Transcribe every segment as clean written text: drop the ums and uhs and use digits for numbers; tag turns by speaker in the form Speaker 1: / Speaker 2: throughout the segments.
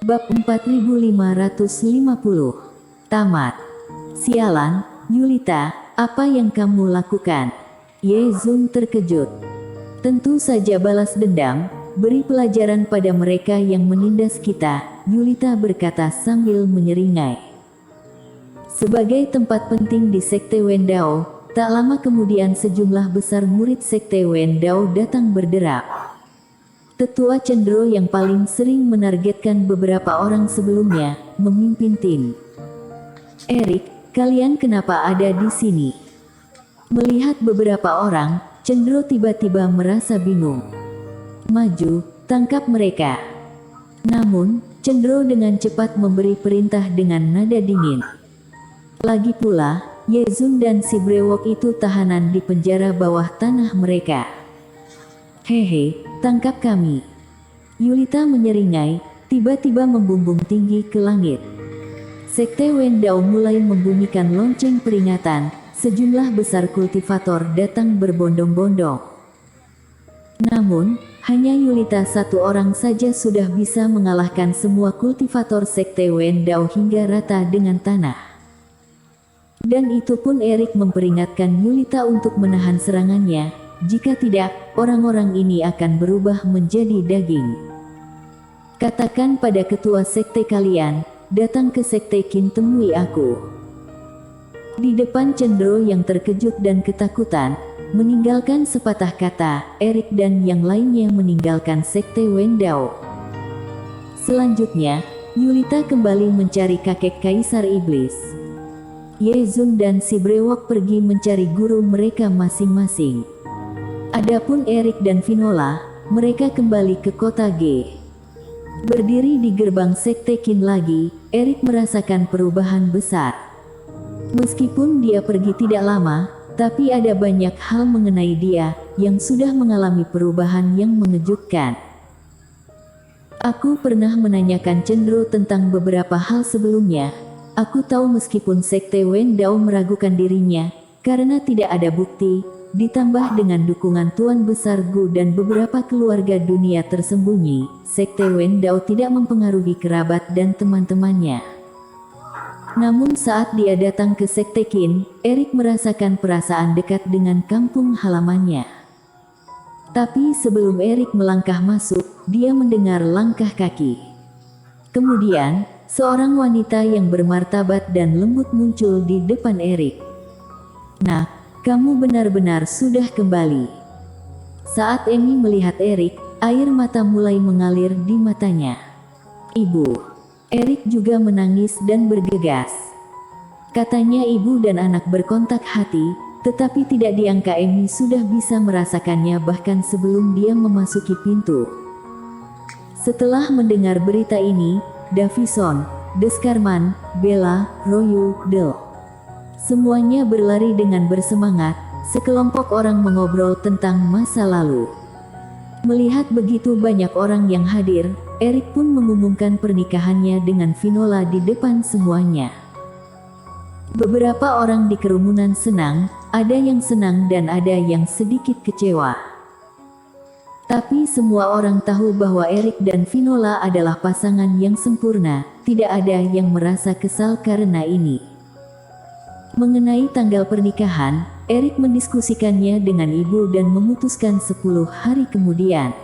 Speaker 1: Bab 4550. Tamat. Sialan, Yulita, apa yang kamu lakukan? Ye Zun terkejut. Tentu saja balas dendam, beri pelajaran pada mereka yang menindas kita, Yulita berkata sambil menyeringai. Sebagai tempat penting di Sekte Wendao, tak lama kemudian sejumlah besar murid Sekte Wendao datang berderap. Tetua Cendro yang paling sering menargetkan beberapa orang sebelumnya, memimpin tim. Erik, kalian kenapa ada di sini? Melihat beberapa orang, Cendro tiba-tiba merasa bingung. Maju, tangkap mereka. Namun, Cendro dengan cepat memberi perintah dengan nada dingin. Lagi pula, Ye Zun dan si brewok itu tahanan di penjara bawah tanah mereka. Hehe, tangkap kami. Yulita menyeringai, tiba-tiba membumbung tinggi ke langit. Sekte Wendao mulai membunyikan lonceng peringatan, sejumlah besar kultivator datang berbondong-bondong. Namun, hanya Yulita satu orang saja sudah bisa mengalahkan semua kultivator Sekte Wendao hingga rata dengan tanah. Dan itu pun Erik memperingatkan Yulita untuk menahan serangannya. Jika tidak, orang-orang ini akan berubah menjadi daging. Katakan pada ketua sekte kalian, datang ke sekte Qin temui aku. Di depan Cendro yang terkejut dan ketakutan, meninggalkan sepatah kata, Erik dan yang lainnya meninggalkan sekte Wendao. Selanjutnya, Yulita kembali mencari kakek Kaisar Iblis. Ye Zun dan si brewok pergi mencari guru mereka masing-masing. Adapun Erik dan Vinola, mereka kembali ke kota G. Berdiri di gerbang sekte Qin lagi, Erik merasakan perubahan besar. Meskipun dia pergi tidak lama, tapi ada banyak hal mengenai dia yang sudah mengalami perubahan yang mengejutkan. Aku pernah menanyakan Cendro tentang beberapa hal sebelumnya. Aku tahu meskipun sekte Wendao meragukan dirinya, karena tidak ada bukti, ditambah dengan dukungan Tuan Besar Gu dan beberapa keluarga dunia tersembunyi, sekte Wendao tidak mempengaruhi kerabat dan teman-temannya. Namun saat dia datang ke sekte Qin, Erik merasakan perasaan dekat dengan kampung halamannya. Tapi sebelum Erik melangkah masuk, dia mendengar langkah kaki. Kemudian, seorang wanita yang bermartabat dan lembut muncul di depan Erik. Nah, kamu benar-benar sudah kembali. Saat Emi melihat Erik, air mata mulai mengalir di matanya. Ibu. Erik juga menangis dan bergegas. Katanya ibu dan anak berkontak hati, tetapi tidak diangka Emi sudah bisa merasakannya bahkan sebelum dia memasuki pintu. Setelah mendengar berita ini, Davison, Deskarman, Bella, Royu, Del. Semuanya berlari dengan bersemangat, sekelompok orang mengobrol tentang masa lalu. Melihat begitu banyak orang yang hadir, Erik pun mengumumkan pernikahannya dengan Vinola di depan semuanya. Beberapa orang di kerumunan senang, ada yang senang dan ada yang sedikit kecewa. Tapi semua orang tahu bahwa Erik dan Vinola adalah pasangan yang sempurna, tidak ada yang merasa kesal karena ini. Mengenai tanggal pernikahan, Erik mendiskusikannya dengan ibu dan memutuskan 10 hari kemudian.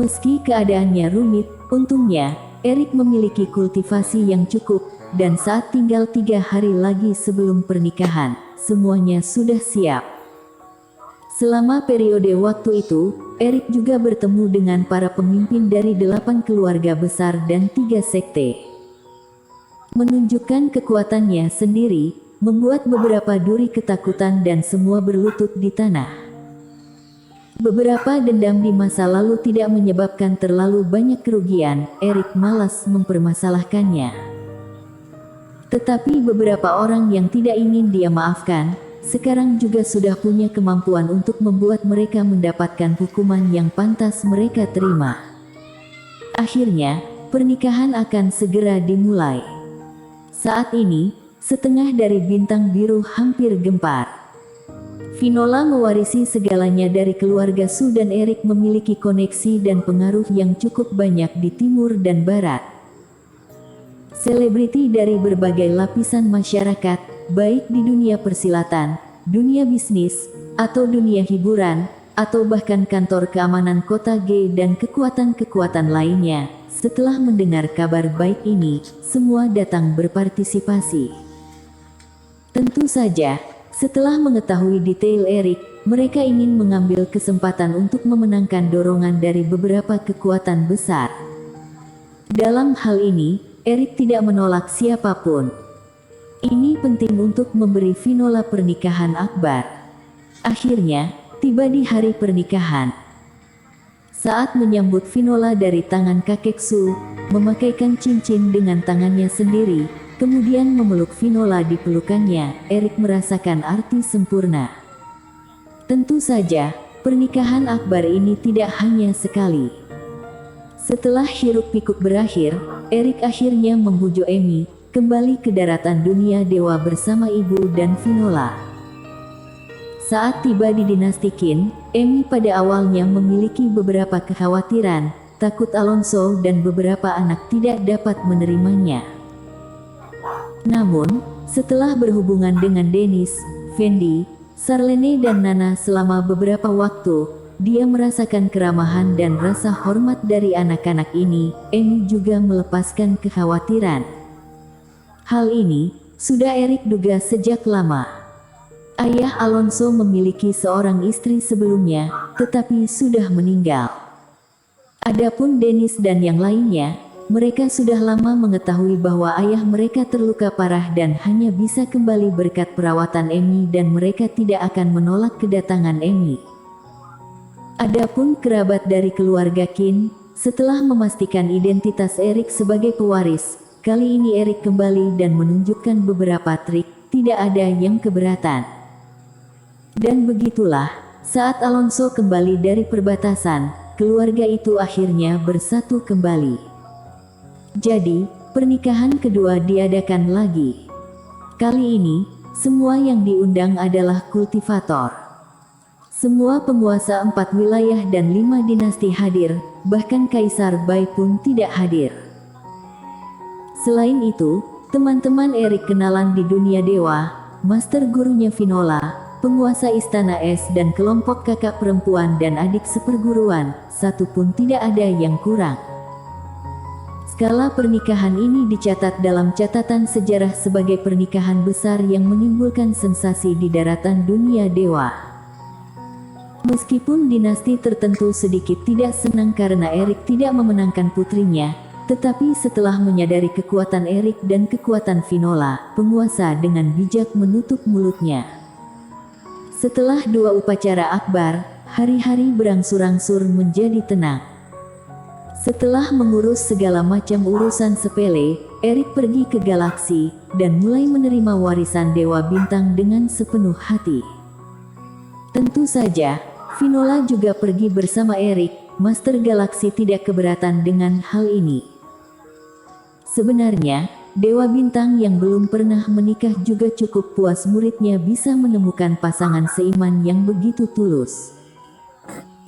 Speaker 1: Meski keadaannya rumit, untungnya, Erik memiliki kultivasi yang cukup, dan saat tinggal 3 hari lagi sebelum pernikahan, semuanya sudah siap. Selama periode waktu itu, Erik juga bertemu dengan para pemimpin dari 8 keluarga besar dan 3 sekte. Menunjukkan kekuatannya sendiri, membuat beberapa duri ketakutan dan semua berlutut di tanah. Beberapa dendam di masa lalu tidak menyebabkan terlalu banyak kerugian, Erik malas mempermasalahkannya. Tetapi beberapa orang yang tidak ingin dia maafkan, sekarang juga sudah punya kemampuan untuk membuat mereka mendapatkan hukuman yang pantas mereka terima. Akhirnya, pernikahan akan segera dimulai. Saat ini, setengah dari bintang biru hampir gempar. Finola mewarisi segalanya dari keluarga Su dan Erik memiliki koneksi dan pengaruh yang cukup banyak di timur dan barat. Selebriti dari berbagai lapisan masyarakat, baik di dunia persilatan, dunia bisnis, atau dunia hiburan, atau bahkan kantor keamanan kota G dan kekuatan-kekuatan lainnya, setelah mendengar kabar baik ini, semua datang berpartisipasi. Tentu saja, setelah mengetahui detail Erik, mereka ingin mengambil kesempatan untuk memenangkan dorongan dari beberapa kekuatan besar. Dalam hal ini, Erik tidak menolak siapapun. Ini penting untuk memberi Finola pernikahan akbar. Akhirnya, tiba di hari pernikahan. Saat menyambut Finola dari tangan kakek Su, memakaikan cincin dengan tangannya sendiri, kemudian memeluk Finola di pelukannya, Erik merasakan arti sempurna. Tentu saja, pernikahan akbar ini tidak hanya sekali. Setelah hiruk-pikuk berakhir, Erik akhirnya membujuk Emi, kembali ke daratan dunia dewa bersama ibu dan Finola. Saat tiba di dinasti Qin, Emi pada awalnya memiliki beberapa kekhawatiran, takut Alonso dan beberapa anak tidak dapat menerimanya. Namun, setelah berhubungan dengan Dennis, Fendi, Charlene dan Nana selama beberapa waktu, dia merasakan keramahan dan rasa hormat dari anak-anak ini. Emi juga melepaskan kekhawatiran. Hal ini sudah Erik duga sejak lama. Ayah Alonso memiliki seorang istri sebelumnya, tetapi sudah meninggal. Adapun Dennis dan yang lainnya, mereka sudah lama mengetahui bahwa ayah mereka terluka parah dan hanya bisa kembali berkat perawatan Emi dan mereka tidak akan menolak kedatangan Emi. Adapun kerabat dari keluarga Qin, setelah memastikan identitas Erik sebagai pewaris, kali ini Erik kembali dan menunjukkan beberapa trik, tidak ada yang keberatan. Dan begitulah, saat Alonso kembali dari perbatasan, keluarga itu akhirnya bersatu kembali. Jadi, pernikahan kedua diadakan lagi. Kali ini, semua yang diundang adalah kultivator. Semua penguasa 4 wilayah dan 5 dinasti hadir, bahkan Kaisar Bai pun tidak hadir. Selain itu, teman-teman Erik kenalan di dunia dewa, master gurunya Finola, penguasa istana es dan kelompok kakak perempuan dan adik seperguruan, satu pun tidak ada yang kurang. Skala pernikahan ini dicatat dalam catatan sejarah sebagai pernikahan besar yang menimbulkan sensasi di daratan dunia dewa. Meskipun dinasti tertentu sedikit tidak senang karena Erik tidak memenangkan putrinya, tetapi setelah menyadari kekuatan Erik dan kekuatan Finola, penguasa dengan bijak menutup mulutnya. Setelah 2 upacara akbar, hari-hari berangsur-angsur menjadi tenang. Setelah mengurus segala macam urusan sepele, Erik pergi ke galaksi, dan mulai menerima warisan Dewa Bintang dengan sepenuh hati. Tentu saja, Finola juga pergi bersama Erik. Master Galaksi tidak keberatan dengan hal ini. Sebenarnya, Dewa Bintang yang belum pernah menikah juga cukup puas muridnya bisa menemukan pasangan seiman yang begitu tulus.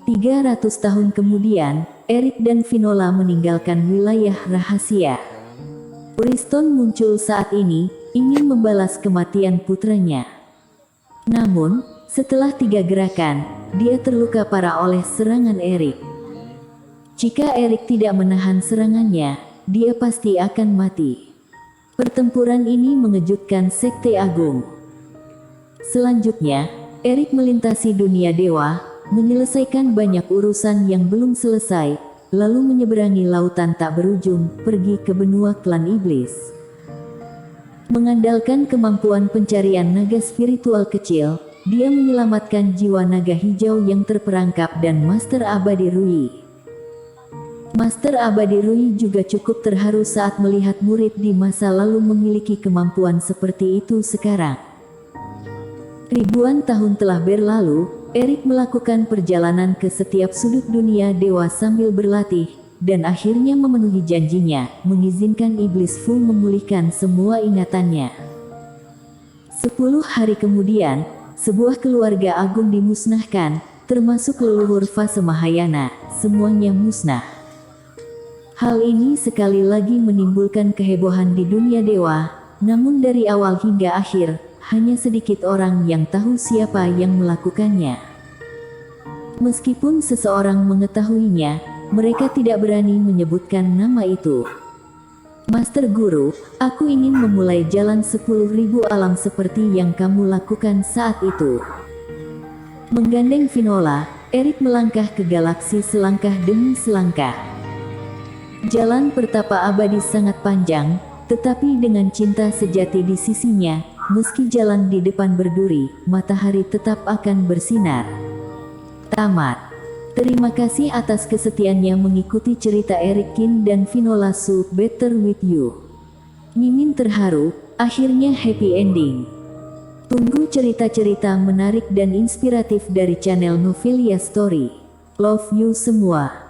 Speaker 1: 300 tahun kemudian, Erik dan Finola meninggalkan wilayah rahasia. Uriston muncul saat ini, ingin membalas kematian putranya. Namun, setelah 3 gerakan, dia terluka parah oleh serangan Erik. Jika Erik tidak menahan serangannya, dia pasti akan mati. Pertempuran ini mengejutkan Sekte Agung. Selanjutnya, Erik melintasi dunia dewa, menyelesaikan banyak urusan yang belum selesai, lalu menyeberangi lautan tak berujung, pergi ke benua klan iblis. Mengandalkan kemampuan pencarian naga spiritual kecil, dia menyelamatkan jiwa naga hijau yang terperangkap dan Master Abadi Rui. Master Abadi Rui juga cukup terharu saat melihat murid di masa lalu memiliki kemampuan seperti itu sekarang. Ribuan tahun telah berlalu, Erik melakukan perjalanan ke setiap sudut dunia dewa sambil berlatih, dan akhirnya memenuhi janjinya, mengizinkan iblis Fu memulihkan semua ingatannya. 10 hari kemudian, Sebuah keluarga agung dimusnahkan, termasuk leluhur fase Mahayana, semuanya musnah. Hal ini sekali lagi menimbulkan kehebohan di dunia dewa, namun dari awal hingga akhir, hanya sedikit orang yang tahu siapa yang melakukannya. Meskipun seseorang mengetahuinya, mereka tidak berani menyebutkan nama itu. Master Guru, aku ingin memulai jalan 10.000 alam seperti yang kamu lakukan saat itu. Menggandeng Vinola, Erik melangkah ke galaksi selangkah demi selangkah. Jalan pertapa abadi sangat panjang, tetapi dengan cinta sejati di sisinya, meski jalan di depan berduri, matahari tetap akan bersinar. Tamat. Terima kasih atas kesetiaannya mengikuti cerita Erik Kin dan Vinola Su Better With You. Mimin terharu, akhirnya happy ending. Tunggu cerita-cerita menarik dan inspiratif dari channel Novelia Story. Love you semua.